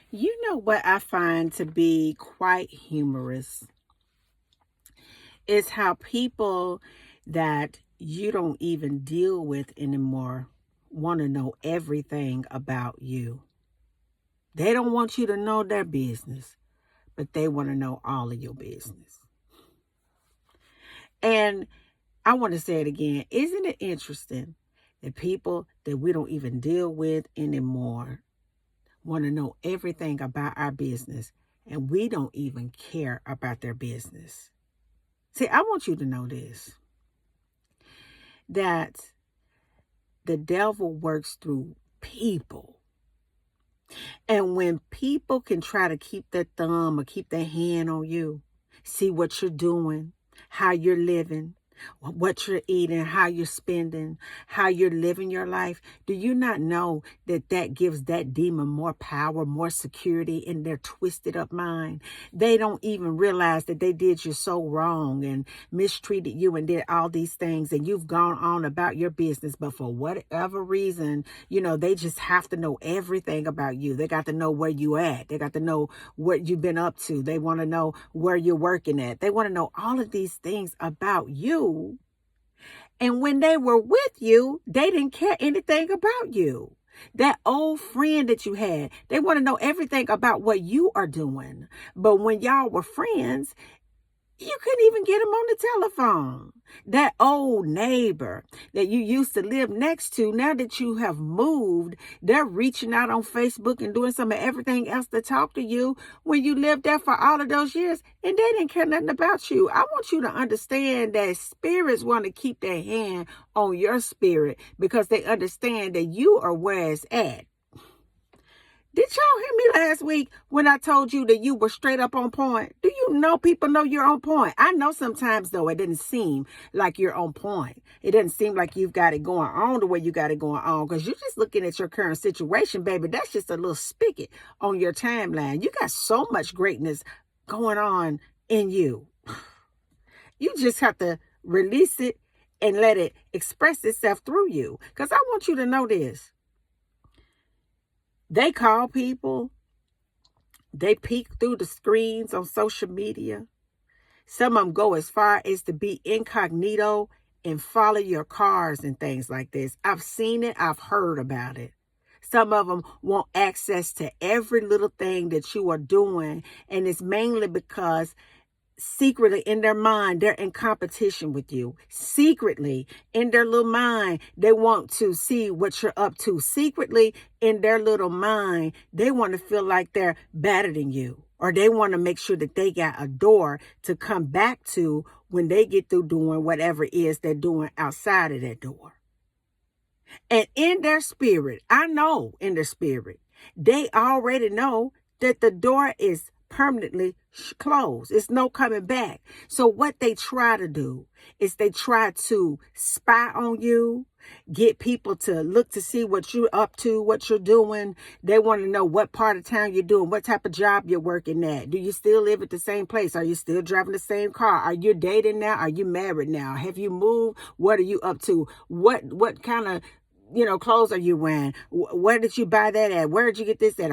You know what I find to be quite humorous is how people that you don't even deal with anymore want to know everything about you. They don't want you to know their business, but they want to know all of your business. And I want to say it again. Isn't it interesting that people that we don't even deal with anymore want to know everything about our business, and we don't even care about their business? See, I want you to know this, that the devil works through people. And when people can try to keep their thumb or keep their hand on you, see what you're doing, how you're living, what you're eating, how you're spending, how you're living your life, do you not know that that gives that demon more power, more security in their twisted up mind? They don't even realize that they did you so wrong and mistreated you and did all these things, and you've gone on about your business, but for whatever reason, they just have to know everything about you. They got to know where you at. They got to know what you've been up to. They want to know where you're working at. They want to know all of these things about you. And when they were with you, they didn't care anything about you. That old friend that you had, they want to know everything about what you are doing. But when y'all were friends, you couldn't even get them on the telephone. That old neighbor that you used to live next to, now that you have moved, they're reaching out on Facebook and doing some of everything else to talk to you when you lived there for all of those years, and they didn't care nothing about you. I want you to understand that spirits want to keep their hand on your spirit because they understand that you are where it's at. Did y'all hear me last week when I told you that you were straight up on point? Do you know people know you're on point? I know sometimes, though, it doesn't seem like you're on point. It doesn't seem like you've got it going on the way you got it going on, because you're just looking at your current situation, baby. That's just a little spigot on your timeline. You got so much greatness going on in you. You just have to release it and let it express itself through you, because I want you to know this. They call people. They peek through the screens on social media. Some of them go as far as to be incognito and follow your cars and things like this. I've seen it. I've heard about it. Some of them want access to every little thing that you are doing. And it's mainly because secretly in their mind, they're in competition with you. Secretly in their little mind, they want to see what you're up to. Secretly in their little mind, they want to feel like they're better than you, or they want to make sure that they got a door to come back to when they get through doing whatever it is they're doing outside of that door. And in their spirit, I know in their spirit, they already know that the door is permanently closed. It's no coming back. So what they try to do is they try to spy on you, get people to look to see what you're up to, what you're doing. They want to know what part of town you're doing, what type of job you're working at. Do you still live at the same place? Are you still driving the same car? Are you dating now? Are you married now? Have you moved? What are you up to? What kind of clothes are you wearing? Where did you buy that at? Where did you get this at?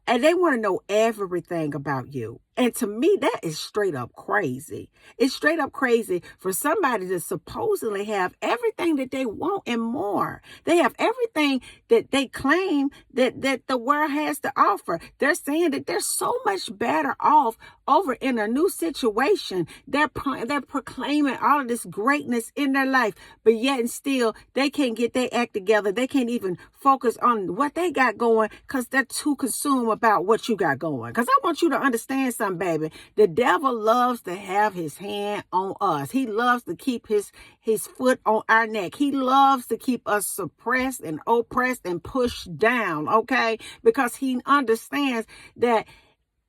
And they want to know everything about you. And to me, that is straight up crazy. It's straight up crazy for somebody to supposedly have everything that they want and more. They have everything that they claim that the world has to offer. They're saying that they're so much better off over in a new situation. They're proclaiming all of this greatness in their life, but yet and still they can't get their act together. They can't even focus on what they got going because they're too consumed about what you got going. Because I want you to understand something, baby. The devil loves to have his hand on us. He loves to keep his foot on our neck. He loves to keep us suppressed and oppressed and pushed down, okay? Because he understands that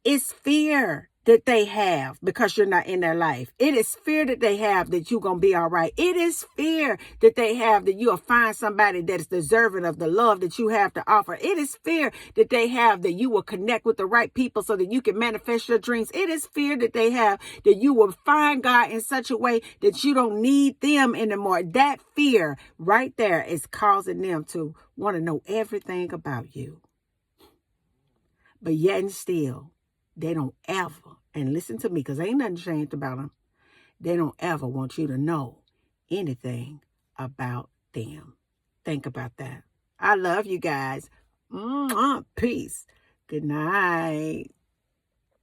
it's fear that they have because you're not in their life. It is fear that they have that you're going to be all right. It is fear that they have that you'll find somebody that is deserving of the love that you have to offer. It is fear that they have that you will connect with the right people so that you can manifest your dreams. It is fear that they have that you will find God in such a way that you don't need them anymore. That fear right there is causing them to want to know everything about you. But yet and still, they don't ever, and listen to me, because ain't nothing changed about them. They don't ever want you to know anything about them. Think about that. I love you guys. Peace. Good night.